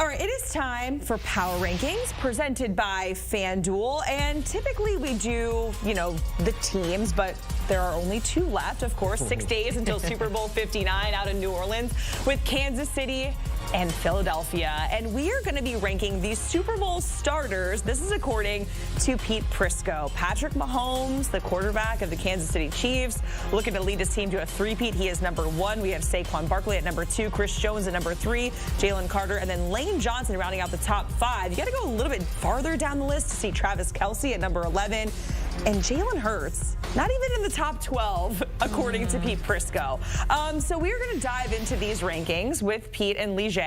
All right, it is time for Power Rankings presented by FanDuel. And typically we do, the teams, but there are only 2 left, of course. 6 days until Super Bowl 59 out in New Orleans with Kansas City and Philadelphia. And we are going to be ranking these Super Bowl starters. This is according to Pete Prisco. Patrick Mahomes, the quarterback of the Kansas City Chiefs, looking to lead his team to a three-peat. He is number 1. We have Saquon Barkley at number 2, Chris Jones at number 3, Jalen Carter, and then Lane Johnson rounding out the top 5. You got to go a little bit farther down the list to see Travis Kelce at number 11. And Jalen Hurts, not even in the top 12, according to Pete Prisco. So we're going to dive into these rankings with Pete and Lige.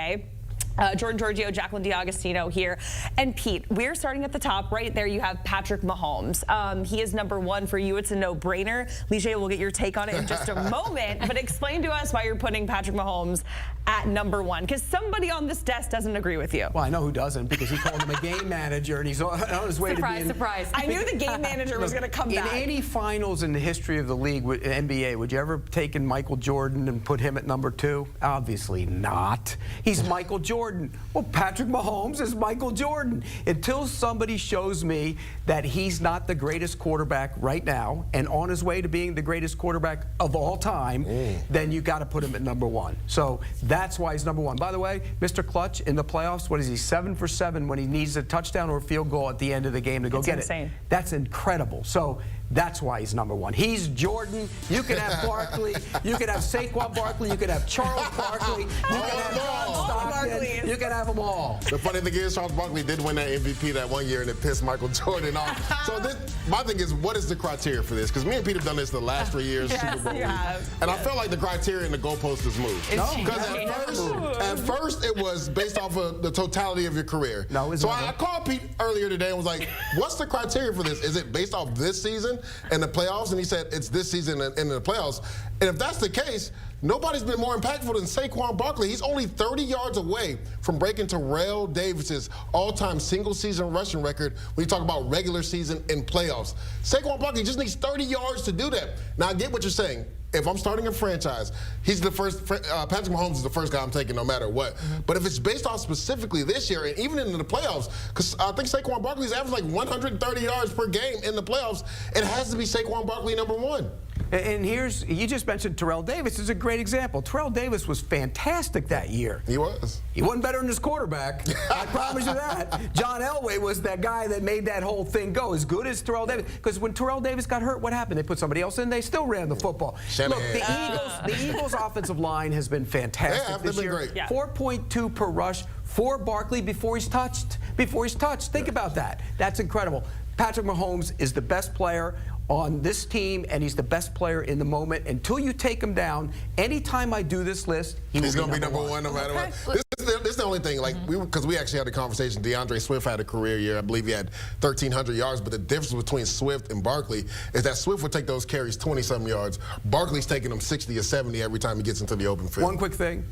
Jordan Giorgio, Jacqueline D'Agostino here. And Pete, we're starting at the top. Right there you have Patrick Mahomes. He is number 1 for you. It's a no-brainer. Lige, we'll get your take on it in just a moment. But explain to us why you're putting Patrick Mahomes at number 1, because somebody on this desk doesn't agree with you. Well, I know who doesn't, because he called him a game manager, and he's on his way to being... Surprise. I knew the game manager was going to come back. In any finals in the history of the league, NBA, would you ever have taken Michael Jordan and put him at number 2? Obviously not. He's Michael Jordan. Well, Patrick Mahomes is Michael Jordan. Until somebody shows me that he's not the greatest quarterback right now and on his way to being the greatest quarterback of all time, then you got to put him at number 1. So that's why he's number 1. By the way, Mr. Clutch in the playoffs, what is he, 7 for 7 when he needs a touchdown or a field goal at the end of the game to go get it. That's incredible. So that's why he's number 1. He's Jordan. You could have Barkley. You could have Saquon Barkley. You could have Charles Barkley. You could have John Stockton. You could have them all. The funny thing is, Charles Barkley did win that MVP that one year, and it pissed Michael Jordan off. So my thing is, what is the criteria for this? Because me and Pete have done this the last 3 years. Yes, Super Bowl you have. And I felt like the criteria and the goalpost has moved. Because at first it was based off of the totality of your career. No, it's so not. I called Pete earlier today and was like, what's the criteria for this? Is it based off this season and the playoffs? And he said it's this season and in the playoffs. And if that's the case, nobody's been more impactful than Saquon Barkley. He's only 30 yards away from breaking Terrell Davis's all-time single-season rushing record when you talk about regular season and playoffs. Saquon Barkley just needs 30 yards to do that. Now, I get what you're saying. If I'm starting a franchise, he's the first. Patrick Mahomes is the first guy I'm taking no matter what. But if it's based off specifically this year and even in the playoffs, because I think Saquon Barkley's averaged like 130 yards per game in the playoffs, it has to be Saquon Barkley number 1. And you just mentioned Terrell Davis is a great example. Terrell Davis was fantastic that year. He was. He wasn't better than his quarterback. I promise you that. John Elway was that guy that made that whole thing go as good as Terrell Davis. Because when Terrell Davis got hurt, what happened? They put somebody else in. They still ran the football. Look, the Eagles' offensive line has been fantastic this year. Great. Yeah. 4.2 per rush for Barkley before he's touched. Think about that. That's incredible. Patrick Mahomes is the best player on this team, and he's the best player in the moment. Until you take him down, anytime I do this list, he's going to be number 1 no matter what. This is the only thing, like, because we actually had a conversation. DeAndre Swift had a career year. I believe he had 1,300 yards, but the difference between Swift and Barkley is that Swift would take those carries 20-something yards. Barkley's taking them 60 or 70 every time he gets into the open field. One quick thing.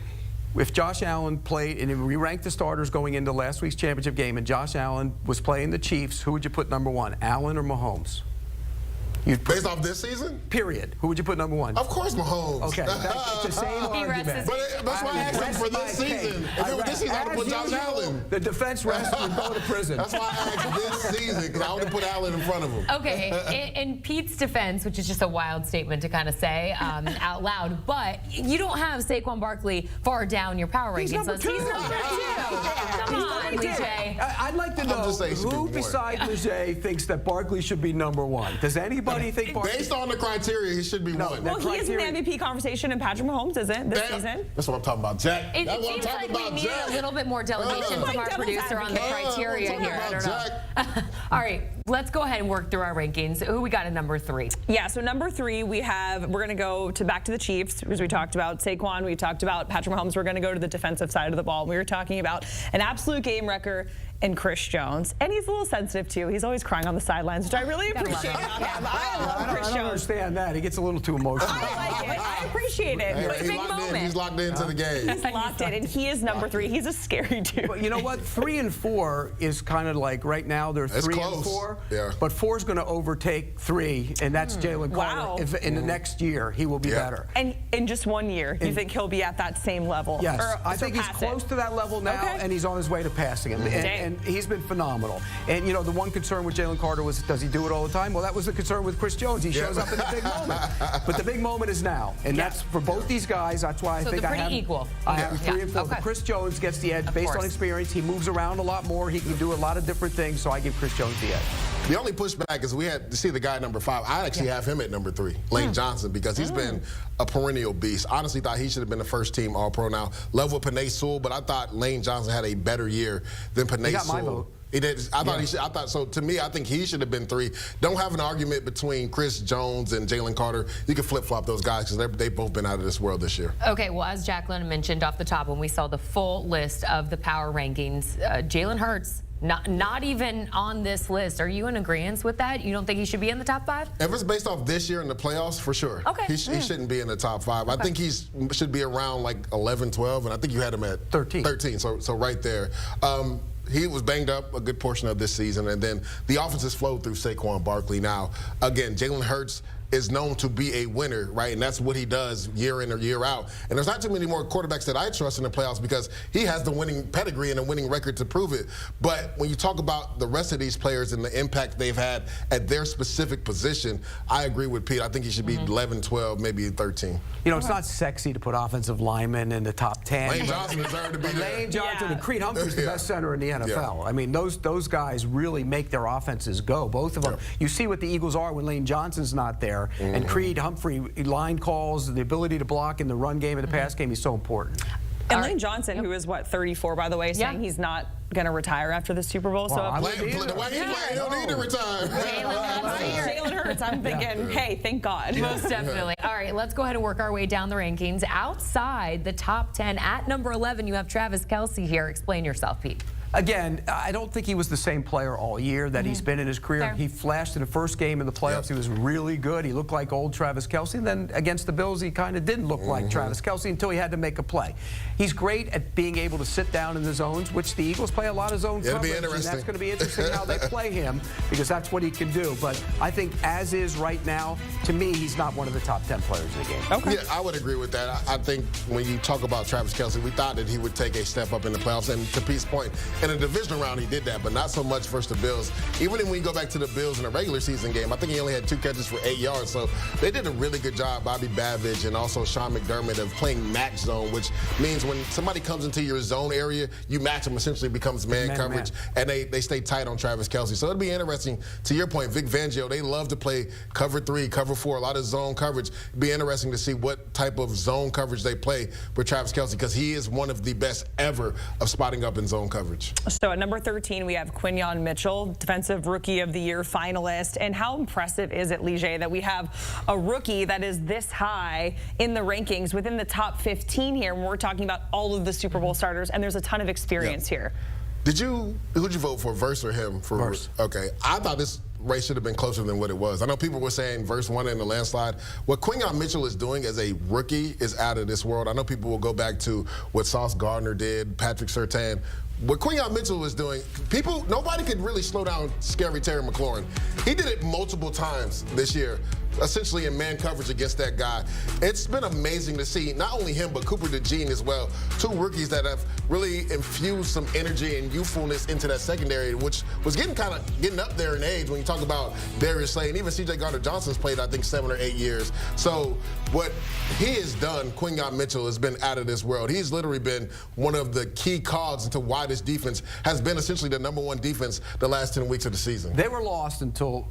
If Josh Allen played, and we ranked the starters going into last week's championship game, and Josh Allen was playing the Chiefs, who would you put number 1, Allen or Mahomes? Based off this season? Period. Who would you put number 1? Of course, Mahomes. Okay, it's the same argument. But that's why I asked him for this season. If it was this season, I would put Josh Allen. The defense rests would go to prison. That's why I asked this season, because I would have put Allen in front of him. Okay, in Pete's defense, which is just a wild statement to kind of say out loud, but you don't have Saquon Barkley far down your power rankings list. He's number 2. Come on, Lige. I'd like to know who besides Lige thinks that Barkley should be number 1. Does anybody think Barkley? Based on the criteria, he should be 1. Well, he is in the MVP conversation, and Patrick Mahomes isn't this season. That's what I'm talking about, Jack. It seems like we need a little bit more delegation from our producer on the criteria here. I don't know. All right, let's go ahead and work through our rankings. Who we got at number 3? Yeah, so number 3, we're going to go back to the Chiefs, because we talked about Saquon, we talked about Patrick Mahomes. We're going to go to the defensive side of the ball. We were talking about an absolute game wrecker and Chris Jones. And he's a little sensitive, too. He's always crying on the sidelines, which I really appreciate about him. I love Chris I don't Jones. understand that. He gets a little too emotional. I like it. I appreciate it. Hey, But he's big locked in. moment. He's locked into the game. He's locked in, and he is number 3. He's a scary dude. But you know what? 3 and 4 is kind of like right now they're It's 3 close. and 4. Yeah. But 4 is going to overtake 3, and that's Jalen Carter. Wow. If in the next year he will be better. And in just 1 year, you think he'll be at that same level? Yes, or I think he's surpass it? close to that level now, Okay. and he's on his way to passing him. And he's been phenomenal. And you know, the one concern with Jalen Carter was, does he do it all the time? Well, that was the concern with Chris Jones. He shows up in the big moment. But the big moment is now, and that's for both these guys. That's why I think they're I have pretty equal. I have 3 and 4. Okay. But Chris Jones gets the edge based on experience. He moves around a lot more. He can do a lot of different things. So I give Chris Jones the edge. The only pushback is we had to see the guy number 5. I actually have him at number 3, Lane Johnson, because he's been a perennial beast. Honestly, thought he should have been the first team All-Pro now. Level with Panay Sewell, but I thought Lane Johnson had a better year than Panay He got my Sewell. vote. He did. I thought he should. I thought so. To me, I think he should have been 3. Don't have an argument between Chris Jones and Jalen Carter. You can flip-flop those guys because they've both been out of this world this year. Okay, well, as Jacqueline mentioned off the top when we saw the full list of the power rankings, Jalen Hurts, not even on this list. Are you in agreement with that? You don't think he should be in the top 5? If it's based off this year in the playoffs, for sure. Okay. He shouldn't be in the top 5. I think he should be around like 11, 12, and I think you had him at 13. 13, so right there. He was banged up a good portion of this season, and then the offense has flowed through Saquon Barkley now. Again, Jalen Hurts is known to be a winner, right? And that's what he does year in or year out. And there's not too many more quarterbacks that I trust in the playoffs because he has the winning pedigree and a winning record to prove it. But when you talk about the rest of these players and the impact they've had at their specific position, I agree with Pete. I think he should be 11, 12, maybe 13. You know, it's not sexy to put offensive linemen in the top 10. Lane Johnson deserved to be there. Lane Johnson and Creed Humphrey's the best center in the NFL. I mean, those guys really make their offenses go, both of them. You see what the Eagles are when Lane Johnson's not there, and Creed Humphrey, line calls, the ability to block in the run game and the pass game, he's so important. And Lane Johnson, who is, what, 34, by the way, saying he's not going to retire after the Super Bowl. Well, so The way he's playing, he don't need to retire. Jalen Hurts, I'm thinking, hey, thank God. Most definitely. All right, let's go ahead and work our way down the rankings. Outside the top 10, at number 11, you have Travis Kelce here. Explain yourself, Pete. Again, I don't think he was the same player all year that he's been in his career. Fair. He flashed in the first game in the playoffs. He was really good. He looked like old Travis Kelce. And then against the Bills, he kind of didn't look like Travis Kelce until he had to make a play. He's great at being able to sit down in the zones, which the Eagles play a lot of zone coverage. It'll be interesting. And that's going to be interesting how they play him because that's what he can do. But I think as is right now, to me, he's not one of the top 10 players in the game. Okay. Yeah, I would agree with that. I think when you talk about Travis Kelce, we thought that he would take a step up in the playoffs. And to Pete's point, in a divisional round, he did that, but not so much versus the Bills. Even when you go back to the Bills in a regular season game, I think he only had 2 catches for 8 yards. So they did a really good job, Bobby Babich and also Sean McDermott, of playing match zone, which means when somebody comes into your zone area, you match them, essentially becomes man coverage, and they stay tight on Travis Kelce. So it'll be interesting. To your point, Vic Fangio, they love to play cover 3, cover 4, a lot of zone coverage. It'll be interesting to see what type of zone coverage they play with Travis Kelce because he is one of the best ever of spotting up in zone coverage. So at number 13, we have Quinyon Mitchell, Defensive Rookie of the Year finalist. And how impressive is it, Lige, that we have a rookie that is this high in the rankings within the top 15 here when we're talking about all of the Super Bowl starters, and there's a ton of experience here. Who'd you vote for, Verse or him? For Verse. Okay. I thought this race should have been closer than what it was. I know people were saying Verse won in the landslide. What Quinyon Mitchell is doing as a rookie is out of this world. I know people will go back to what Sauce Gardner did, Patrick Surtain. What Quinyon Mitchell was doing, nobody could really slow down Scary Terry McLaurin. He did it multiple times this year, essentially in man coverage against that guy. It's been amazing to see not only him, but Cooper DeJean as well. 2 rookies that have really infused some energy and youthfulness into that secondary, which was getting up there in age when you talk about Darius Slay. And even C.J. Gardner-Johnson's played, I think, 7 or 8 years. So what he has done, Quinyon Mitchell, has been out of this world. He's literally been one of the key cogs into why this defense has been essentially the #1 defense the last 10 weeks of the season. They were lost until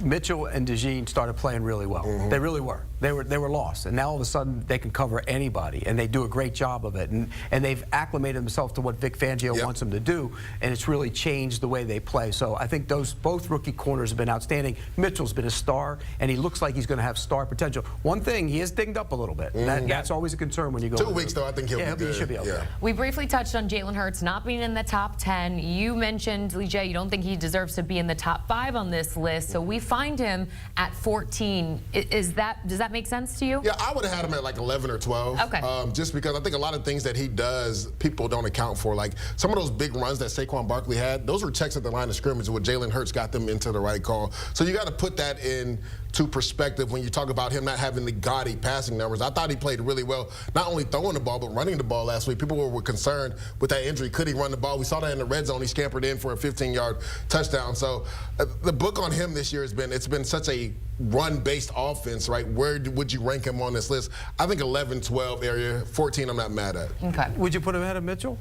Mitchell and DeJean started playing really well. They really were. They were lost, and now all of a sudden they can cover anybody, and they do a great job of it. And they've acclimated themselves to what Vic Fangio wants them to do, and it's really changed the way they play. So I think both rookie corners have been outstanding. Mitchell's been a star, and he looks like he's going to have star potential. One thing, he is dinged up a little bit. That's always a concern when you go. 2 weeks though, I think he'll be good. He should be okay. We briefly touched on Jalen Hurts not being in the top 10. You mentioned, Lee J, you don't think he deserves to be in the top 5 on this list, so we find him at 14. Does that make sense to you? Yeah, I would have had him at like 11 or 12. Okay. Just because I think a lot of things that he does, people don't account for. Like some of those big runs that Saquon Barkley had, those were checks at the line of scrimmage where Jalen Hurts got them into the right call. So you got to put that into perspective when you talk about him not having the gaudy passing numbers. I thought he played really well, not only throwing the ball, but running the ball last week. People were concerned with that injury. Could he run the ball? We saw that in the red zone. He scampered in for a 15-yard touchdown. So the book on him this year has been such a run-based offense, right? Where would you rank him on this list? I think 11, 12 area. 14, I'm not mad at. Okay. Would you put him ahead of Mitchell?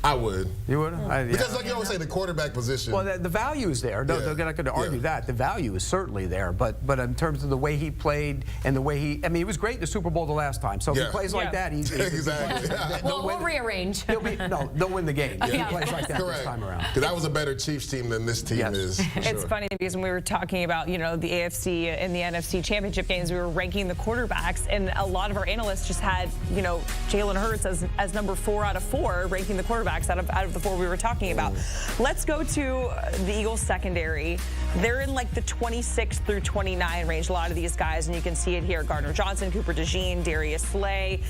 I would. You would? Because like you always say, the quarterback position. Well, the value is there. No, they're not going to argue that. The value is certainly there. But in terms of the way he played and the way he was great in the Super Bowl the last time. So if he plays like that, he's exactly. We'll rearrange. They'll win the game. If he plays like that this time around. Because that was a better Chiefs team than this team is. It's funny because when we were talking about, the AFC and the NFC championship games, we were ranking the quarterbacks, and a lot of our analysts just had, Jalen Hurts as number 4 out of 4, ranking the quarterbacks out of the 4 we were talking about. Let's go to the Eagles secondary. They're in like the 26 through 29 range, a lot of these guys, and you can see it here. Gardner Johnson, Cooper DeJean, Darius Slay.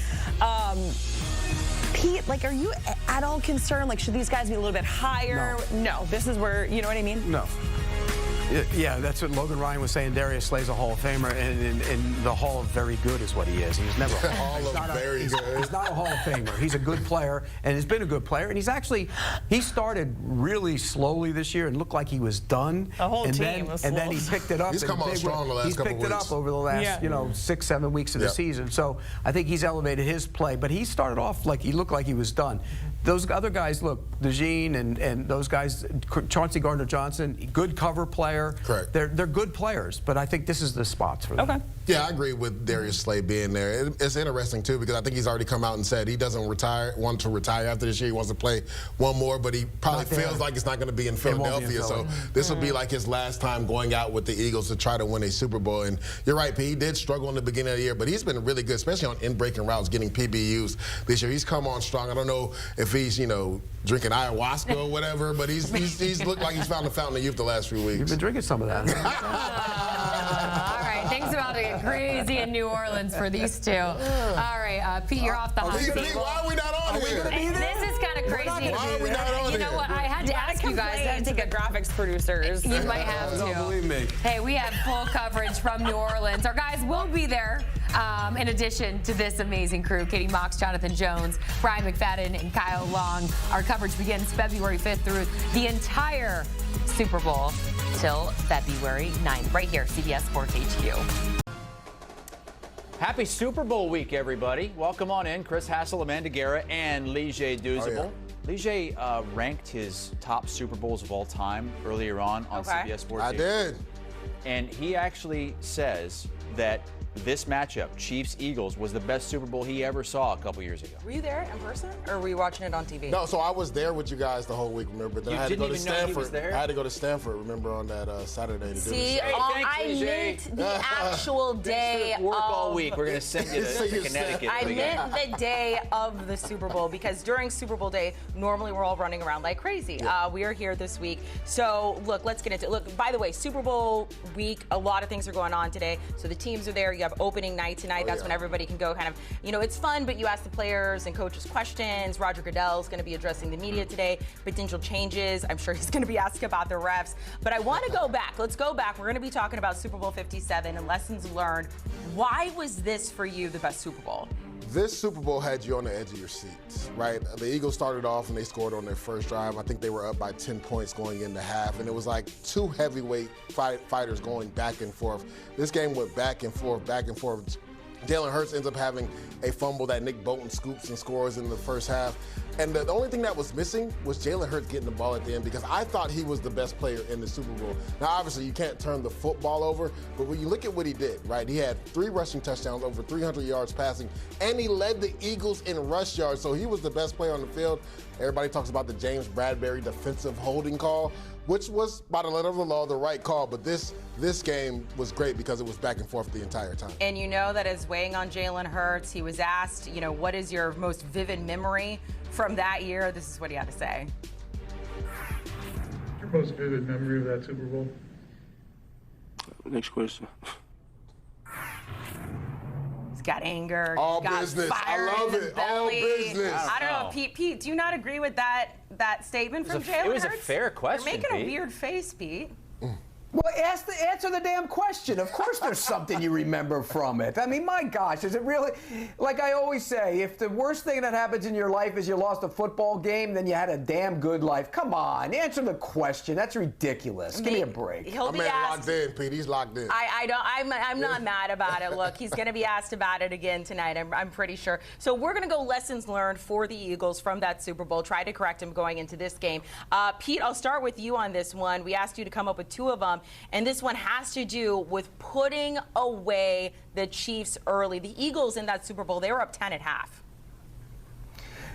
Pete, are you at all concerned? Should these guys be a little bit higher? No. This is where, you know what I mean? No. Yeah, that's what Logan Ryan was saying. Darius Slay's a Hall of Famer, and the Hall of Very Good is what he is. He's never a Hall of Very Good. He's not a Hall of Famer. He's a good player, and has been a good player. And he started really slowly this year and looked like he was done. The whole team was slow. And then he picked it up. He's come on strong the last couple weeks. He's picked it up over the last, 6, 7 weeks of the season. So I think he's elevated his play. But he started off like he looked like he was done. Those other guys, look, DeJean and those guys, Chauncey Gardner-Johnson, good cover player. Correct. They're good players, but I think this is the spots for them. Okay. Yeah, I agree with Darius Slay being there. It's interesting, too, because I think he's already come out and said he doesn't want to retire after this year. He wants to play one more, but he probably feels like it's not going to be in Philadelphia. So this will be like his last time going out with the Eagles to try to win a Super Bowl. And you're right, Pete, he did struggle in the beginning of the year, but he's been really good, especially on in-breaking routes, getting PBUs this year. He's come on strong. I don't know if he's, drinking ayahuasca or whatever, but he's looked like he's found the fountain of youth the last few weeks. You've been drinking some of that. All right, things about to get crazy in New Orleans for these two. All right, Pete, you're off the hot seat. Why are we not on here? This is kind of crazy. Why are we not on here? You know what? I had to ask you guys. I think graphics producers. You might have to. Don't believe me. Hey, we have full coverage from New Orleans. Our guys will be there. In addition to this amazing crew, Katie Mox, Jonathan Jones, Brian McFadden, and Kyle Long. Our coverage begins February 5th through the entire Super Bowl till February 9th, right here, CBS Sports HQ. Happy Super Bowl week, everybody. Welcome on in. Chris Hassel, Amanda Guerra, and Lige Douzable. Lige ranked his top Super Bowls of all time earlier on CBS Sports. I did. And he actually says that this matchup, Chiefs-Eagles, was the best Super Bowl he ever saw a couple years ago. Were you there in person, or were you watching it on TV? No, so I was there with you guys the whole week, remember? But then I had to go to Stanford. I had to go to Stanford, remember, on that Saturday to do See, this. I meant the actual day work all week. We're going to send you to Connecticut. I meant the day of the Super Bowl, because during Super Bowl day, normally we're all running around like crazy. We are here this week. So, look, let's get into it. Look, by the way, Super Bowl week, a lot of things are going on today. So the teams are there. You have opening night tonight. That's when everybody can go kind of, it's fun, but you ask the players and coaches questions. Roger Goodell's going to be addressing the media today. Potential changes. I'm sure he's going to be asking about the refs. But I want to go back. Let's go back. We're going to be talking about Super Bowl 57 and lessons learned. Why was this for you the best Super Bowl? This Super Bowl had you on the edge of your seats, right? The Eagles started off and they scored on their first drive. I think they were up by 10 points going into half, and it was like two heavyweight fighters going back and forth. This game went back and forth, back and forth. Jalen Hurts ends up having a fumble that Nick Bolton scoops and scores in the first half. And the only thing that was missing was Jalen Hurts getting the ball at the end, because I thought he was the best player in the Super Bowl. Now, obviously, you can't turn the football over, but when you look at what he did, right, he had 3 rushing touchdowns, over 300 yards passing, and he led the Eagles in rush yards, so he was the best player on the field. Everybody talks about the James Bradbury defensive holding call, which was, by the letter of the law, the right call, but this game was great because it was back and forth the entire time. And you know that is weighing on Jalen Hurts. He was asked, what is your most vivid memory from that year? This is what he had to say. Your most vivid memory of that Super Bowl? Next question. He's got anger. All he's got business. Fire I love in his it. All belly. business. I don't know, Pete. Do you not agree with that statement from Jalen Hurts? It was a fair question, You're making Pete. a weird face, Pete. Well, answer the damn question. Of course there's something you remember from it. I mean, my gosh, is it really? Like I always say, if the worst thing that happens in your life is you lost a football game, then you had a damn good life. Come on, answer the question. That's ridiculous. Give me a break. He'll be Man asked. locked in, Pete. He's locked in. I'm not mad about it. Look, he's going to be asked about it again tonight, I'm pretty sure. So we're going to go lessons learned for the Eagles from that Super Bowl. Try to correct him going into this game. Pete, I'll start with you on this one. We asked you to come up with 2 of them, and this one has to do with putting away the Chiefs early. The Eagles in that Super Bowl, they were up 10 at half.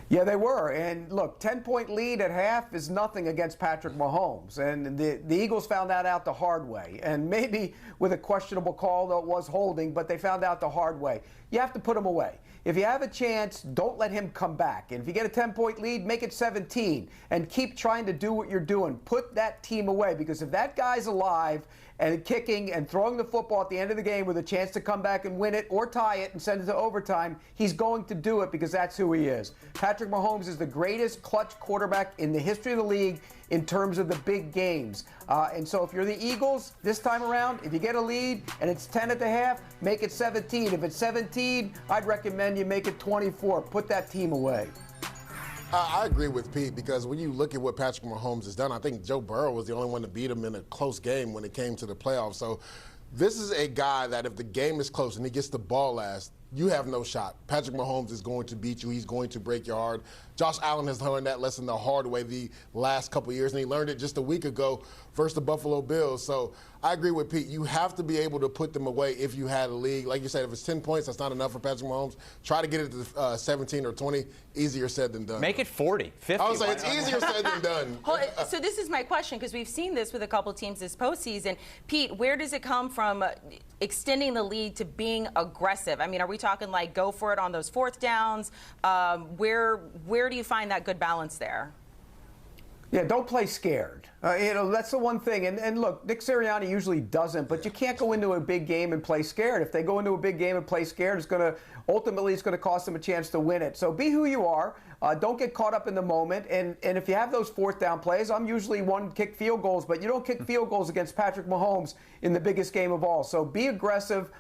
Yeah, they were. And look, 10-point lead at half is nothing against Patrick Mahomes. And the Eagles found that out the hard way. And maybe with a questionable call, though it was holding, but they found out the hard way. You have to put him away. If you have a chance, don't let him come back. And if you get a 10-point lead, make it 17 and keep trying to do what you're doing. Put that team away, because if that guy's alive and kicking and throwing the football at the end of the game with a chance to come back and win it or tie it and send it to overtime, he's going to do it because that's who he is. Patrick Mahomes is the greatest clutch quarterback in the history of the league in terms of the big games. And so if you're the Eagles this time around, if you get a lead and it's 10 at the half, make it 17. If it's 17, I'd recommend you make it 24. Put that team away. I agree with Pete, because when you look at what Patrick Mahomes has done, I think Joe Burrow was the only one to beat him in a close game when it came to the playoffs. So this is a guy that if the game is close and he gets the ball last, you have no shot. Patrick Mahomes is going to beat you. He's going to break your heart. Josh Allen has learned that lesson the hard way the last couple of years, and he learned it just a week ago versus the Buffalo Bills. So I agree with Pete. You have to be able to put them away if you had a league. Like you said, if it's 10 points, that's not enough for Patrick Mahomes. Try to get it to 17 or 20. Easier said than done. Make it 40, 50. I would say it's easier said than done. So this is my question, because we've seen this with a couple teams this postseason. Pete, where does it come from extending the lead to being aggressive? I mean, are we talking like go for it on those 4th downs? Where do you find that good balance there? Yeah, don't play scared. That's the one thing. And look, Nick Sirianni usually doesn't, but you can't go into a big game and play scared. If they go into a big game and play scared, it's going to cost them a chance to win it. So be who you are. Don't get caught up in the moment. And if you have those 4th down plays, I'm usually one kick field goals, but you don't kick field goals against Patrick Mahomes in the biggest game of all. So be aggressive.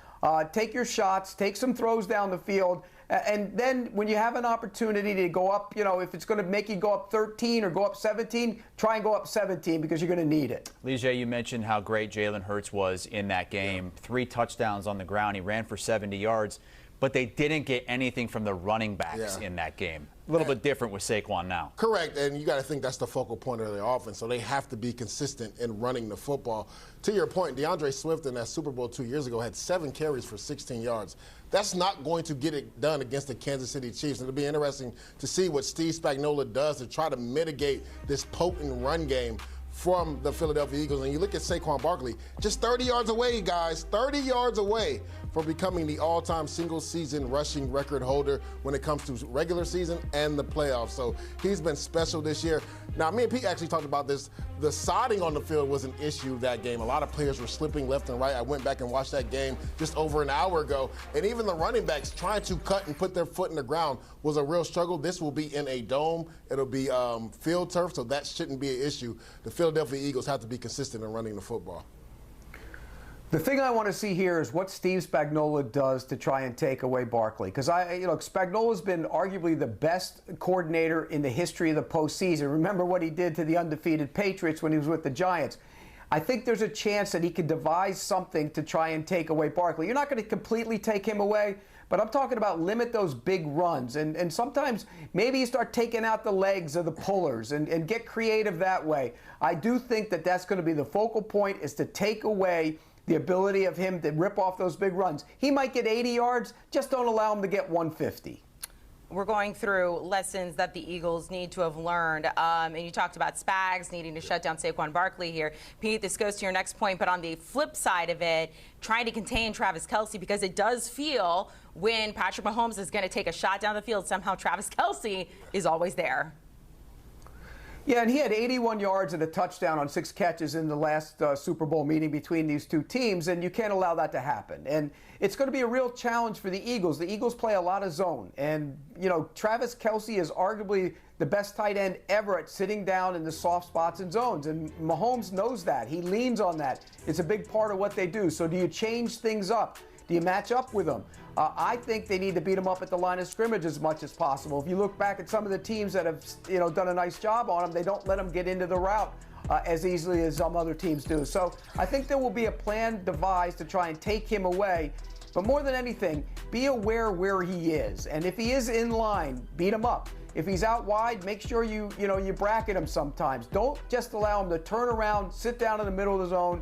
Take your shots. Take some throws down the field. And then when you have an opportunity to go up, if it's going to make you go up 13 or go up 17, try and go up 17 because you're going to need it. Lige, you mentioned how great Jalen Hurts was in that game. 3 touchdowns on the ground. He ran for 70 yards. But they didn't get anything from the running backs in that game. A little bit different with Saquon now. Correct, and you got to think that's the focal point of their offense, so they have to be consistent in running the football. To your point, DeAndre Swift in that Super Bowl 2 years ago had 7 carries for 16 yards. That's not going to get it done against the Kansas City Chiefs, and it'll be interesting to see what Steve Spagnuolo does to try to mitigate this potent run game from the Philadelphia Eagles. And you look at Saquon Barkley, just 30 yards away, guys, 30 yards away from becoming the all-time single-season rushing record holder when it comes to regular season and the playoffs. So he's been special this year. Now, me and Pete actually talked about this. The siding on the field was an issue that game. A lot of players were slipping left and right. I went back and watched that game just over an hour ago. And even the running backs trying to cut and put their foot in the ground was a real struggle. This will be in a dome. It'll be field turf, so that shouldn't be an issue. The Philadelphia Eagles have to be consistent in running the football. The thing I want to see here is what Steve Spagnuolo does to try and take away Barkley. Because Spagnuolo's been arguably the best coordinator in the history of the postseason. Remember what he did to the undefeated Patriots when he was with the Giants. I think there's a chance that he could devise something to try and take away Barkley. You're not going to completely take him away, But I'm talking about limit those big runs. And sometimes maybe you start taking out the legs of the pullers and get creative that way. I do think that that's going to be the focal point, is to take away the ability of him to rip off those big runs. He might get 80 yards, just don't allow him to get 150. We're going through lessons that the Eagles need to have learned. And you talked about Spags needing to shut down Saquon Barkley here. Pete, this goes to your next point, but on the flip side of it, trying to contain Travis Kelce, because it does feel when Patrick Mahomes is going to take a shot down the field, somehow Travis Kelce is always there. Yeah, and he had 81 yards and a touchdown on 6 catches in the last Super Bowl meeting between these two teams, and you can't allow that to happen. And it's going to be a real challenge for the Eagles. The Eagles play a lot of zone, and, you know, Travis Kelce is arguably the best tight end ever at sitting down in the soft spots and zones, and Mahomes knows that. He leans on that. It's a big part of what they do. So do you change things up? Do you match up with them? I think they need to beat them up at the line of scrimmage as much as possible. If you look back at some of the teams that have, you know, done a nice job on them, they don't let them get into the route as easily as some other teams do. So I think there will be a plan devised to try and take him away. But more than anything, be aware where he is. And if he is in line, beat him up. If he's out wide, make sure you bracket him sometimes. Don't just allow him to turn around, sit down in the middle of the zone,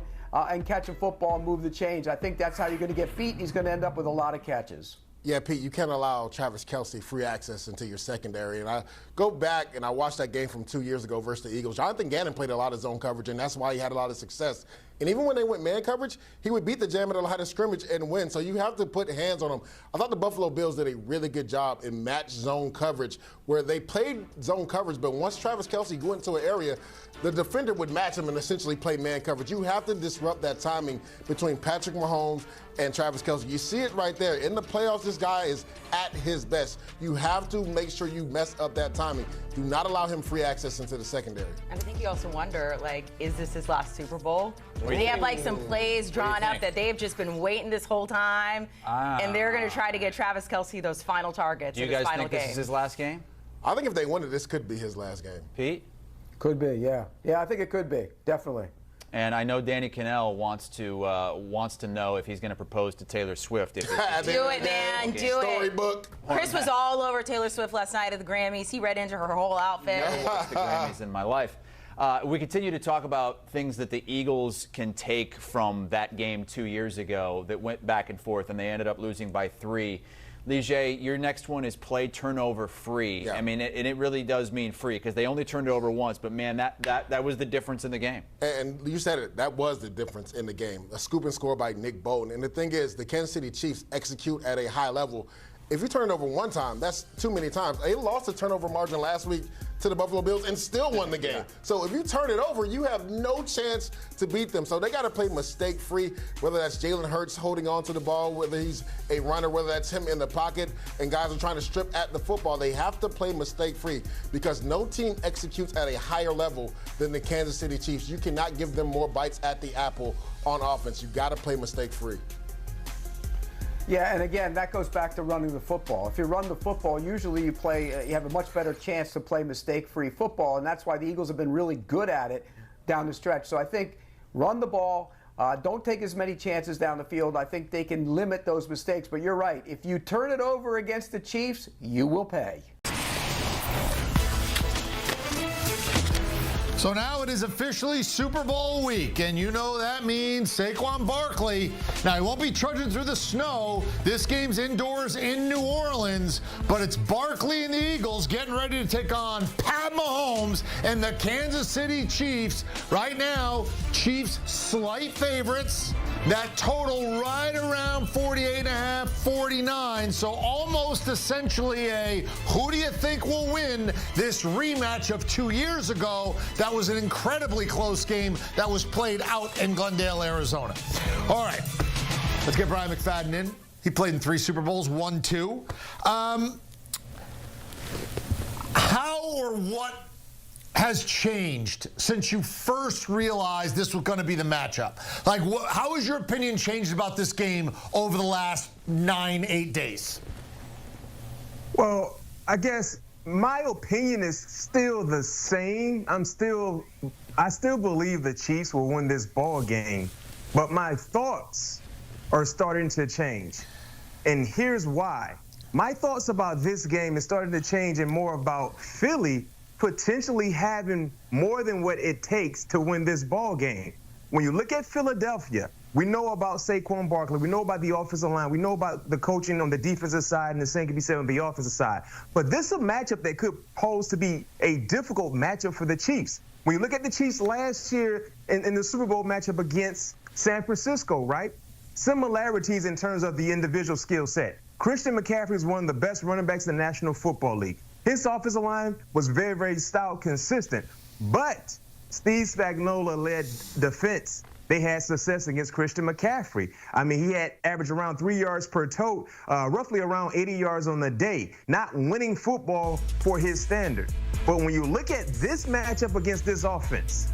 and catch a football and move the chains. I think that's how you're going to get feet. He's going to end up with a lot of catches. Yeah, Pete, you can't allow Travis Kelce free access into your secondary. And I go back and I watched that game from 2 years ago versus the Eagles. Jonathan Gannon played a lot of zone coverage, and that's why he had a lot of success. And even when they went man coverage, he would beat the jam at the line of scrimmage and win. So you have to put hands on him. I thought the Buffalo Bills did a really good job in match zone coverage, where they played zone coverage, but once Travis Kelce go into an area, the defender would match him and essentially play man coverage. You have to disrupt that timing between Patrick Mahomes and Travis Kelce. You see it right there. In the playoffs, this guy is at his best. You have to make sure you mess up that timing. Do not allow him free access into the secondary. And I think you also wonder, like, is this his last Super Bowl? They have, like, some plays drawn up that they've just been waiting this whole time, and they're going to try to get Travis Kelce those final targets in his final game. Do you guys think this is his last game? I think if they win it, this could be his last game. Pete? Could be, yeah. Yeah, I think it could be, definitely. And I know Danny Cannell wants to know if he's going to propose to Taylor Swift. If do it, man. Do it. Storybook. Chris was all over Taylor Swift last night at the Grammys. He read into her whole outfit. Watch the Grammys in my life. We continue to talk about things that the Eagles can take from that game 2 years ago that went back and forth, and they ended up losing by 3. Lige, your next one is play turnover free. Yeah. I mean, it really does mean free, because they only turned it over once. But, man, that was the difference in the game. And you said it. That was the difference in the game. A scoop and score by Nick Bolton. And the thing is, the Kansas City Chiefs execute at a high level. If you turn it over one time, that's too many times. They lost the turnover margin last week to the Buffalo Bills and still won the game. So if you turn it over, you have no chance to beat them. So they got to play mistake-free, whether that's Jalen Hurts holding on to the ball, whether he's a runner, whether that's him in the pocket, and guys are trying to strip at the football. They have to play mistake-free, because no team executes at a higher level than the Kansas City Chiefs. You cannot give them more bites at the apple on offense. You got to play mistake-free. Yeah, and again, that goes back to running the football. If you run the football, usually you have a much better chance to play mistake-free football, and that's why the Eagles have been really good at it down the stretch. So I think run the ball, don't take as many chances down the field. I think they can limit those mistakes, but you're right. If you turn it over against the Chiefs, you will pay. So now it is officially Super Bowl week, and you know that means Saquon Barkley. Now, he won't be trudging through the snow. This game's indoors in New Orleans, but it's Barkley and the Eagles getting ready to take on Pat Mahomes and the Kansas City Chiefs. Right now, Chiefs slight favorites. That total right around 48.5, 49. So almost essentially a who do you think will win this rematch of 2 years ago? That was an incredibly close game that was played out in Glendale, Arizona. All right, let's get Brian McFadden in. He played in 3 Super Bowls, won 2. How or what has changed since you first realized this was going to be the matchup? Like, how has your opinion changed about this game over the last 9-8 days? Well, I guess my opinion is still the same. I still believe the Chiefs will win this ball game, but my thoughts are starting to change. and here's why. My thoughts about this game is starting to change and more about Philly potentially having more than what it takes to win this ball game. When you look at Philadelphia, we know about Saquon Barkley. We know about the offensive line. We know about the coaching on the defensive side, and the same can be said on the offensive side. But this is a matchup that could pose to be a difficult matchup for the Chiefs. When you look at the Chiefs last year in the Super Bowl matchup against San Francisco, right? Similarities in terms of the individual skill set. Christian McCaffrey is one of the best running backs in the National Football League. His offensive line was very, very stout, consistent. But Steve Spagnuolo-led defense, they had success against Christian McCaffrey. I mean, he had averaged around 3 yards per tote, roughly around 80 yards on the day. Not winning football for his standard. But when you look at this matchup against this offense,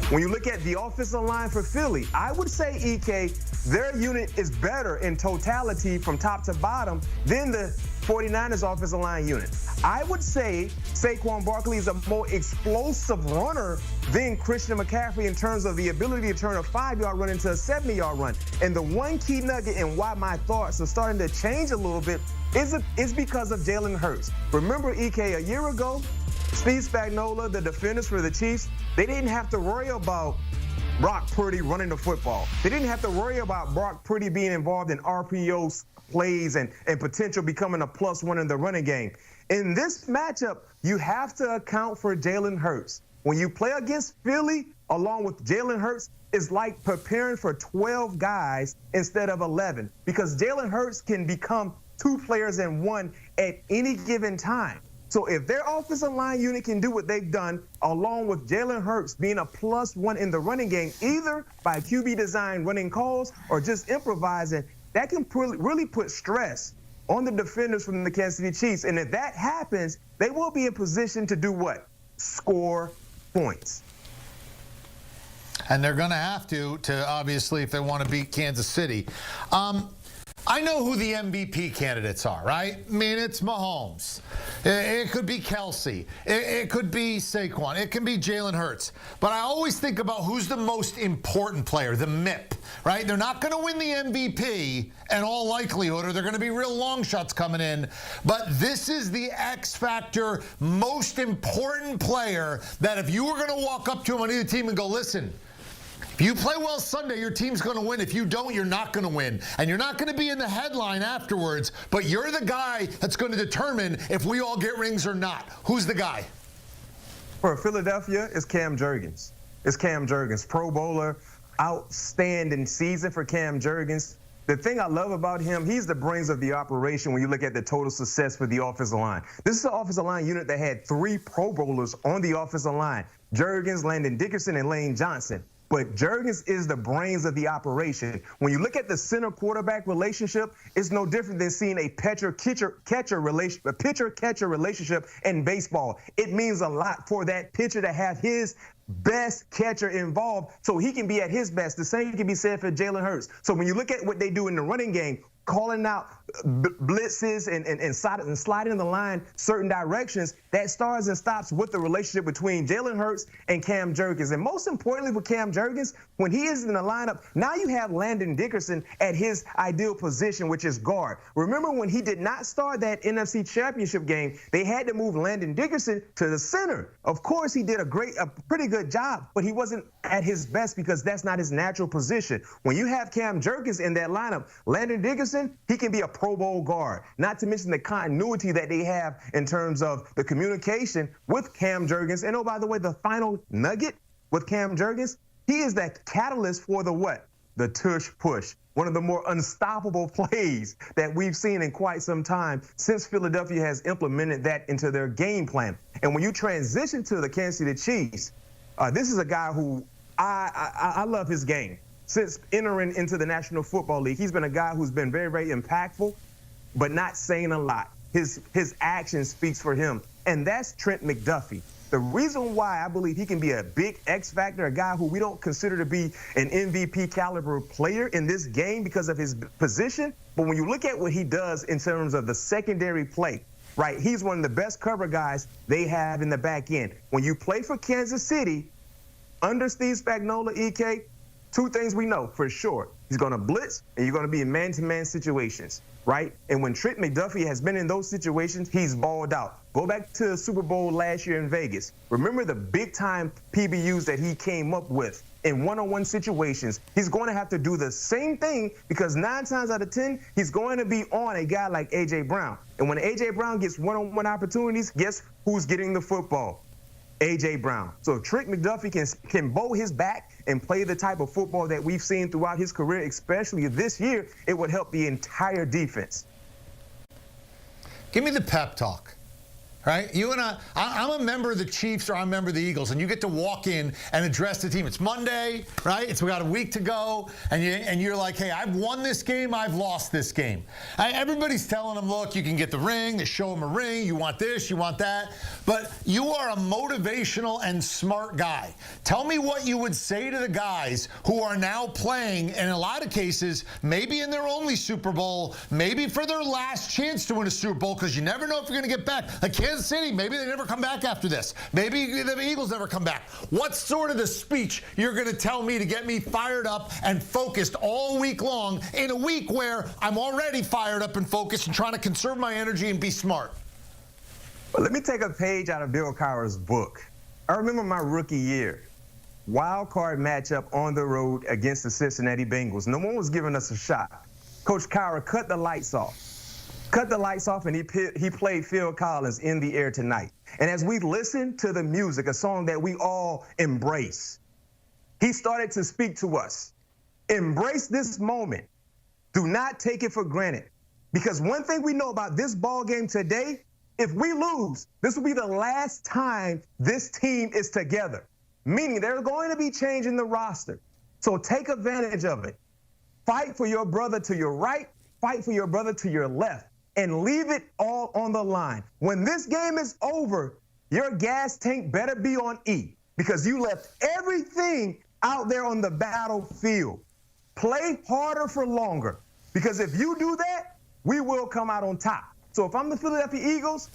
when you look at the offensive line for Philly, I would say, EK, their unit is better in totality from top to bottom than the 49ers offensive line unit. I would say Saquon Barkley is a more explosive runner than Christian McCaffrey in terms of the ability to turn a 5-yard run into a 70-yard run. And the one key nugget and why my thoughts are starting to change a little bit is because of Jalen Hurts. Remember, EK, a year ago, Steve Spagnuolo, the defenders for the Chiefs, they didn't have to worry about Brock Purdy running the football. They didn't have to worry about Brock Purdy being involved in RPO plays and potential becoming a +1 in the running game. In this matchup, you have to account for Jalen Hurts. When you play against Philly, along with Jalen Hurts, it's like preparing for 12 guys instead of 11 because Jalen Hurts can become 2 players in one at any given time. So if their offensive line unit can do what they've done, along with Jalen Hurts being a +1 in the running game, either by QB design running calls or just improvising, that can really put stress on the defenders from the Kansas City Chiefs. And if that happens, they will be in position to do what? Score points. And they're going to have to obviously, if they want to beat Kansas City. I know who the MVP candidates are, right? I mean, it's Mahomes. It could be Kelsey. It could be Saquon. It can be Jalen Hurts. But I always think about who's the most important player, the MIP, right? They're not going to win the MVP in all likelihood, or they're going to be real long shots coming in. But this is the X factor, most important player that if you were going to walk up to him on either team and go, listen, if you play well Sunday, your team's going to win. If you don't, you're not going to win. And you're not going to be in the headline afterwards, but you're the guy that's going to determine if we all get rings or not. Who's the guy? For Philadelphia, it's Cam Jurgens. It's Cam Jurgens, Pro Bowler, outstanding season for Cam Jurgens. The thing I love about him, he's the brains of the operation when you look at the total success for the offensive line. This is an offensive line unit that had 3 Pro Bowlers on the offensive line, Jurgens, Landon Dickerson, and Lane Johnson. But Jurgens is the brains of the operation. When you look at the center-quarterback relationship, it's no different than seeing a pitcher-catcher relationship in baseball. It means a lot for that pitcher to have his best catcher involved so he can be at his best. The same can be said for Jalen Hurts. So when you look at what they do in the running game, calling out blitzes and sliding the line certain directions, that starts and stops with the relationship between Jalen Hurts and Cam Jurgens. And most importantly with Cam Jurgens, when he is in the lineup, now you have Landon Dickerson at his ideal position, which is guard. Remember when he did not start that NFC Championship game, they had to move Landon Dickerson to the center. Of course, he did a pretty good job, but he wasn't at his best because that's not his natural position. When you have Cam Jurgens in that lineup, Landon Dickerson, he can be a Pro Bowl guard, not to mention the continuity that they have in terms of the communication with Cam Jurgens. And oh, by the way, the final nugget with Cam Jurgens, he is that catalyst for the what? The tush push. One of the more unstoppable plays that we've seen in quite some time since Philadelphia has implemented that into their game plan. And when you transition to the Kansas City Chiefs, this is a guy who I love his game. Since entering into the National Football League, he's been a guy who's been very, very impactful, but not saying a lot. His action speaks for him, and that's Trent McDuffie. The reason why I believe he can be a big X factor, a guy who we don't consider to be an MVP caliber player in this game because of his position, but when you look at what he does in terms of the secondary play, right, he's one of the best cover guys they have in the back end. When you play for Kansas City, under Steve Spagnuolo, EK, two things we know for sure. He's going to blitz, and you're going to be in man-to-man situations, right? And when Trent McDuffie has been in those situations, he's balled out. Go back to the Super Bowl last year in Vegas. Remember the big-time PBUs that he came up with in one-on-one situations. He's going to have to do the same thing because 9 times out of 10, he's going to be on a guy like A.J. Brown. And when A.J. Brown gets one-on-one opportunities, guess who's getting the football? A.J. Brown. So if Trent McDuffie can bow his back and play the type of football that we've seen throughout his career, especially this year, it would help the entire defense. Give me the pep talk. Right? You and I'm a member of the Chiefs or I'm a member of the Eagles, and you get to walk in and address the team. It's Monday, right? We got a week to go, and you're like, hey, I've won this game, I've lost this game. Everybody's telling them, look, you can get the ring, they show them a ring, you want this, you want that. But you are a motivational and smart guy. Tell me what you would say to the guys who are now playing, in a lot of cases, maybe in their only Super Bowl, maybe for their last chance to win a Super Bowl, because you never know if you're going to get back. Like Kansas City, maybe they never come back after this. Maybe the Eagles never come back. What's sort of the speech you're going to tell me to get me fired up and focused all week long in a week where I'm already fired up and focused and trying to conserve my energy and be smart? Well, let me take a page out of Bill Cowher's book. I remember my rookie year. Wild card matchup on the road against the Cincinnati Bengals. No one was giving us a shot. Coach Cowher cut the lights off. And he played Phil Collins, In the Air Tonight. And as we listened to the music, a song that we all embrace, he started to speak to us. Embrace this moment. Do not take it for granted. Because one thing we know about this ball game today, if we lose, this will be the last time this team is together. Meaning they're going to be changing the roster. So take advantage of it. Fight for your brother to your right. Fight for your brother to your left. And leave it all on the line. When this game is over, your gas tank better be on E because you left everything out there on the battlefield. Play harder for longer because if you do that, we will come out on top. So if I'm the Philadelphia Eagles,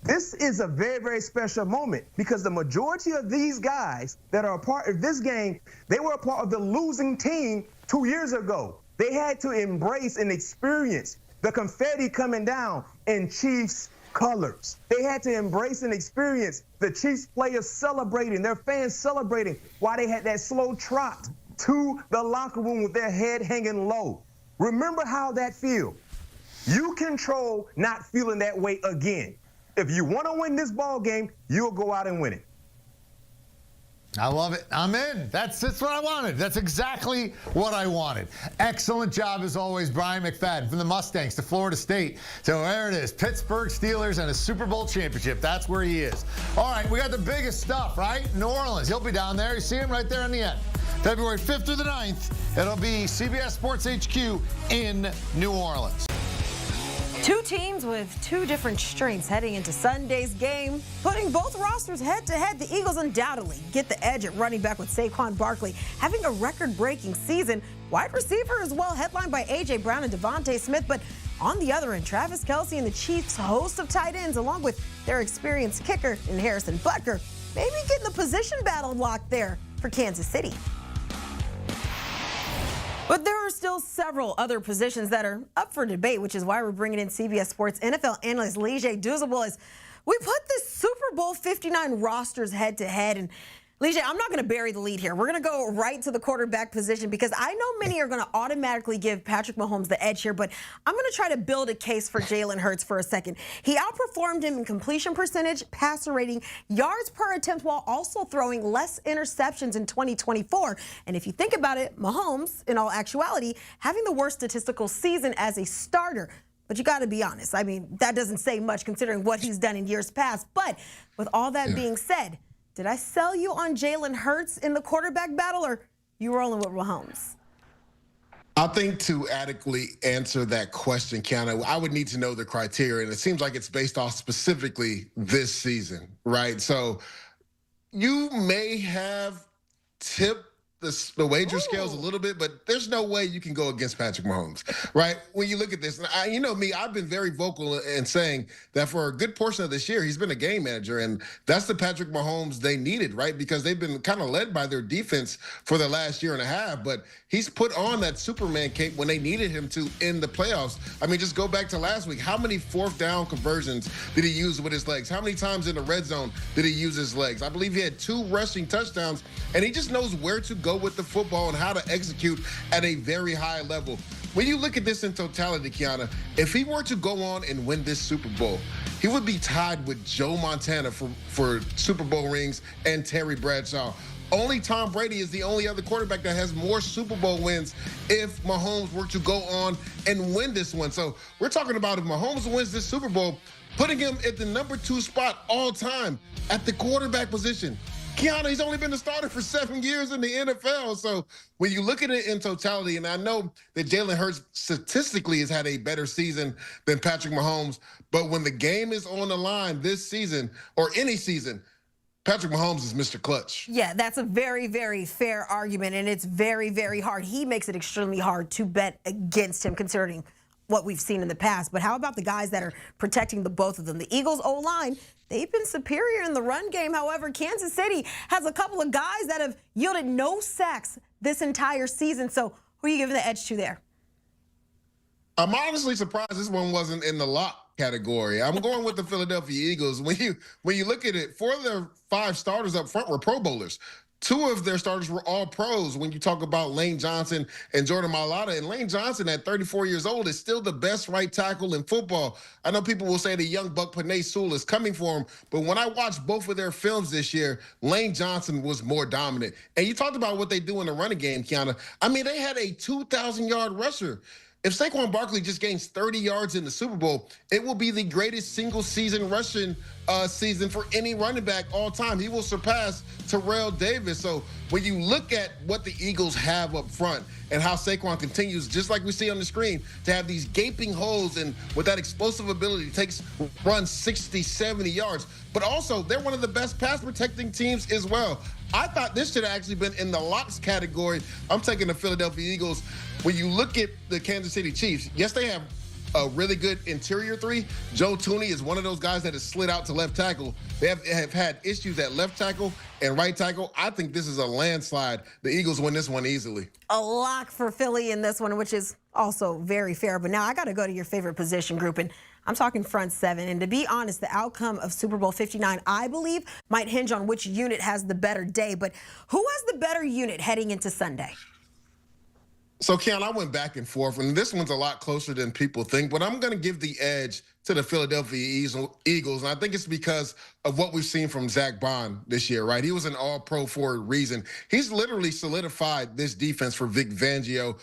this is a very, very special moment because the majority of these guys that are a part of this game, they were a part of the losing team 2 years ago. They had to embrace and experience the confetti coming down in Chiefs colors. They had to embrace and experience the Chiefs players celebrating, their fans celebrating while they had that slow trot to the locker room with their head hanging low. Remember how that feels. You control not feeling that way again. If you want to win this ball game, you'll go out and win it. I love it. I'm in. That's what I wanted. That's exactly what I wanted. Excellent job as always, Brian McFadden, from the Mustangs to Florida State. So there it is, Pittsburgh Steelers and a Super Bowl championship. That's where he is. All right, we got the biggest stuff, right? New Orleans. He'll be down there. You see him right there on the end. February 5th through the 9th, it'll be CBS Sports HQ in New Orleans. Two teams with two different strengths heading into Sunday's game, putting both rosters head-to-head. The Eagles undoubtedly get the edge at running back with Saquon Barkley having a record-breaking season. Wide receiver as well, headlined by A.J. Brown and Devontae Smith. But on the other end, Travis Kelce and the Chiefs' host of tight ends, along with their experienced kicker in Harrison Butker, maybe getting the position battle locked there for Kansas City. But there are still several other positions that are up for debate, which is why we're bringing in CBS Sports NFL analyst Lige Douzable as we put the Super Bowl 59 rosters head-to-head. And Lige, I'm not going to bury the lead here. We're going to go right to the quarterback position because I know many are going to automatically give Patrick Mahomes the edge here, but I'm going to try to build a case for Jalen Hurts for a second. He outperformed him in completion percentage, passer rating, yards per attempt, while also throwing less interceptions in 2024. And if you think about it, Mahomes, in all actuality, having the worst statistical season as a starter. But you got to be honest. I mean, that doesn't say much considering what he's done in years past. But with all that being said, did I sell you on Jalen Hurts in the quarterback battle, or you rolling with Mahomes? I think to adequately answer that question, Kiana, I would need to know the criteria, and it seems like it's based off specifically this season, right? So you may have tipped the wager scales a little bit, but there's no way you can go against Patrick Mahomes, right? When you look at this, and you know me, I've been very vocal in saying that for a good portion of this year, he's been a game manager, and that's the Patrick Mahomes they needed, right? Because they've been kind of led by their defense for the last year and a half, but he's put on that Superman cape when they needed him to in the playoffs. I mean, just go back to last week. How many fourth down conversions did he use with his legs? How many times in the red zone did he use his legs? I believe he had 2 rushing touchdowns, and he just knows where to go with the football and how to execute at a very high level. When you look at this in totality, Kiana, if he were to go on and win this Super Bowl, he would be tied with Joe Montana for Super Bowl rings and Terry Bradshaw. Only Tom Brady is the only other quarterback that has more Super Bowl wins if Mahomes were to go on and win this one. So we're talking about if Mahomes wins this Super Bowl, putting him at the number 2 spot all time at the quarterback position. Kiana, he's only been the starter for 7 years in the NFL. So when you look at it in totality, and I know that Jalen Hurts statistically has had a better season than Patrick Mahomes, but when the game is on the line this season or any season, Patrick Mahomes is Mr. Clutch. Yeah, that's a very, very fair argument, and it's very, very hard. He makes it extremely hard to bet against him considering what we've seen in the past. But how about the guys that are protecting the both of them? The Eagles' O-line, they've been superior in the run game. However, Kansas City has a couple of guys that have yielded no sacks this entire season. So who are you giving the edge to there? I'm honestly surprised this one wasn't in the lock category. I'm going with the Philadelphia Eagles. When you look at it, 4 of their 5 starters up front were Pro Bowlers. 2 of their starters were all pros when you talk about Lane Johnson and Jordan Mailata. And Lane Johnson, at 34 years old, is still the best right tackle in football. I know people will say the young buck Penei Sewell is coming for him, but when I watched both of their films this year, Lane Johnson was more dominant. And you talked about what they do in the running game, Kiana. I mean, they had a 2,000-yard rusher. If Saquon Barkley just gains 30 yards in the Super Bowl, it will be the greatest single-season rushing season for any running back all time. He will surpass Terrell Davis. So when you look at what the Eagles have up front and how Saquon continues, just like we see on the screen, to have these gaping holes and with that explosive ability, runs 60, 70 yards. But also, they're one of the best pass-protecting teams as well. I thought this should have actually been in the locks category. I'm taking the Philadelphia Eagles. When you look at the Kansas City Chiefs, yes, they have a really good interior 3. Joe Tooney is one of those guys that has slid out to left tackle. They have had issues at left tackle and right tackle. I think this is a landslide. The Eagles win this one easily. A lock for Philly in this one, which is also very fair. But now I got to go to your favorite position group, and I'm talking front 7. And to be honest, the outcome of Super Bowl 59, I believe, might hinge on which unit has the better day. But who has the better unit heading into Sunday? So, Keon, I went back and forth, and this one's a lot closer than people think, but I'm going to give the edge to the Philadelphia Eagles, and I think it's because of what we've seen from Zach Bond this year, right? He was an all-pro for a reason. He's literally solidified this defense for Vic Fangio.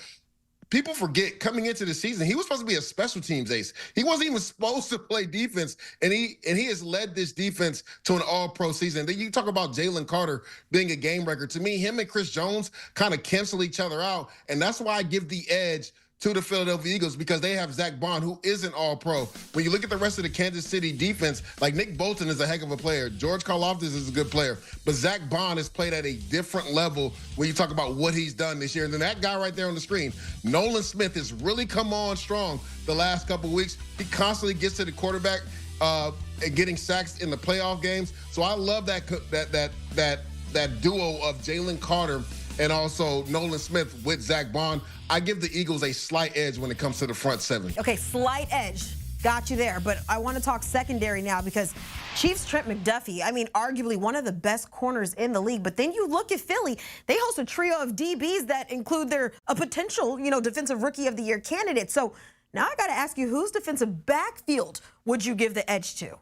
People forget, coming into the season, he was supposed to be a special teams ace. He wasn't even supposed to play defense, and he has led this defense to an all-pro season. Then you talk about Jalen Carter being a game record. To me, him and Chris Jones kind of cancel each other out, and that's why I give the edge to the Philadelphia Eagles, because they have Zach Bond, who is an all-pro. When you look at the rest of the Kansas City defense, like Nick Bolton is a heck of a player. George Karlaftis is a good player. But Zach Bond has played at a different level when you talk about what he's done this year. And then that guy right there on the screen, Nolan Smith, has really come on strong the last couple of weeks. He constantly gets to the quarterback and getting sacks in the playoff games. So I love that duo of Jalen Carter and also Nolan Smith with Zach Bond. I give the Eagles a slight edge when it comes to the front 7. Okay, slight edge. Got you there. But I want to talk secondary now, because Chiefs Trent McDuffie, I mean, arguably one of the best corners in the league. But then you look at Philly, they host a trio of DBs that include a potential, defensive rookie of the year candidate. So now I got to ask you, whose defensive backfield would you give the edge to?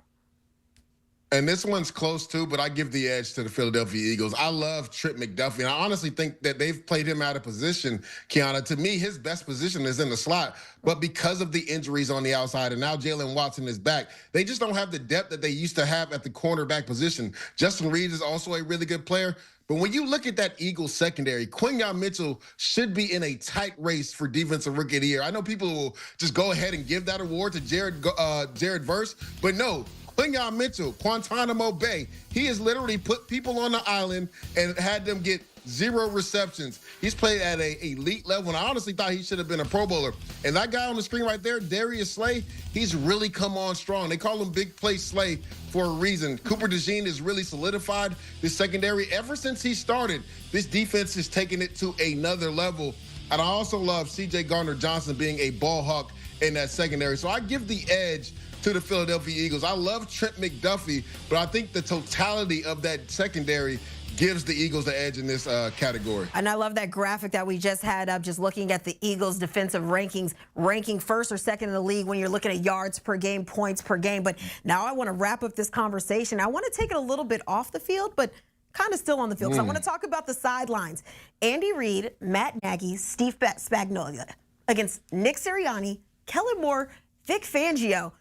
And this one's close too, but I give the edge to the Philadelphia Eagles. I love Trent McDuffie, and I honestly think that they've played him out of position, Kiana. To me, his best position is in the slot, but because of the injuries on the outside, and now Jalen Watson is back, they just don't have the depth that they used to have at the cornerback position. Justin Reed is also a really good player, but when you look at that Eagles secondary, Quinyon Mitchell should be in a tight race for Defensive Rookie of the Year. I know people will just go ahead and give that award to Jared Verse, but no. Quinyon Mitchell, Guantanamo Bay, he has literally put people on the island and had them get 0 receptions. He's played at an elite level, and I honestly thought he should have been a Pro Bowler. And that guy on the screen right there, Darius Slay, he's really come on strong. They call him Big Play Slay for a reason. Cooper DeJean has really solidified this secondary. Ever since he started, this defense has taken it to another level. And I also love C.J. Gardner-Johnson being a ball hawk in that secondary. So I give the edge to the Philadelphia Eagles. I love Trent McDuffie, but I think the totality of that secondary gives the Eagles the edge in this category. And I love that graphic that we just had up, just looking at the Eagles' defensive rankings, ranking first or second in the league when you're looking at yards per game, points per game. But now I want to wrap up this conversation. I want to take it a little bit off the field, but kind of still on the field. So I want to talk about the sidelines. Andy Reid, Matt Nagy, Steve Spagnuolo against Nick Sirianni, Kellen Moore, Vic Fangio.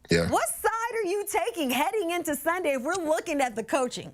Yeah. What side are you taking heading into Sunday if we're looking at the coaching?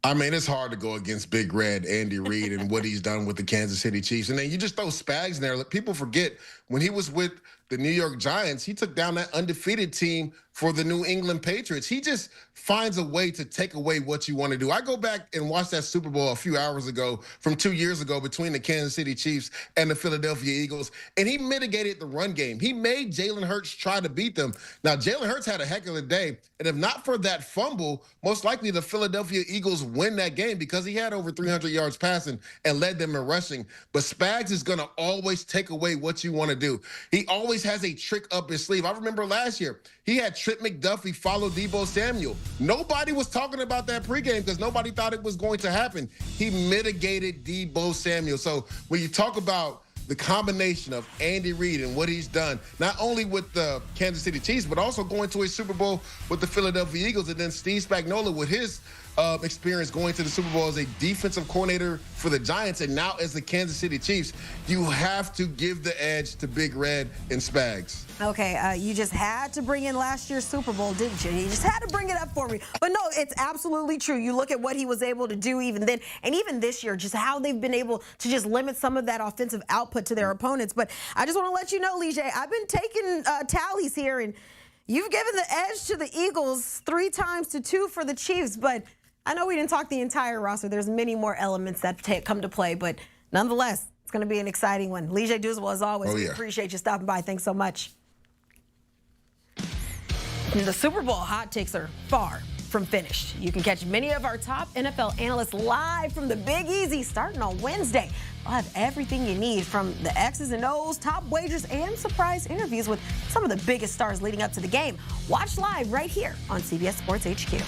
I mean, it's hard to go against Big Red Andy Reid and what he's done with the Kansas City Chiefs. And then you just throw Spags in there. People forget when he was with the New York Giants, he took down that undefeated team for the New England Patriots. He just finds a way to take away what you want to do. I go back and watch that Super Bowl a few hours ago from 2 years ago between the Kansas City Chiefs and the Philadelphia Eagles, and he mitigated the run game. He made Jalen Hurts try to beat them. Now, Jalen Hurts had a heck of a day, and if not for that fumble, most likely the Philadelphia Eagles win that game because he had over 300 yards passing and led them in rushing. But Spags is going to always take away what you want to do. He always has a trick up his sleeve. I remember last year, he had Trent McDuffie follow Deebo Samuel. Nobody was talking about that pregame because nobody thought it was going to happen. He mitigated Deebo Samuel. So when you talk about the combination of Andy Reid and what he's done, not only with the Kansas City Chiefs, but also going to a Super Bowl with the Philadelphia Eagles, and then Steve Spagnuolo with his experience going to the Super Bowl as a defensive coordinator for the Giants and now as the Kansas City Chiefs, you have to give the edge to Big Red and Spags. Okay, you just had to bring in last year's Super Bowl, didn't you? You just had to bring it up for me. But no, it's absolutely true. You look at what he was able to do even then, and even this year, just how they've been able to just limit some of that offensive output to their opponents. But I just want to let you know, Lige, I've been taking tallies here, and you've given the edge to the Eagles 3 times to 2 for the Chiefs. But I know we didn't talk the entire roster. There's many more elements that come to play, but nonetheless, it's going to be an exciting one. Lige Douzable, as always, we appreciate you stopping by. Thanks so much. The Super Bowl hot takes are far from finished. You can catch many of our top NFL analysts live from the Big Easy starting on Wednesday. We'll have everything you need from the X's and O's, top wagers, and surprise interviews with some of the biggest stars leading up to the game. Watch live right here on CBS Sports HQ.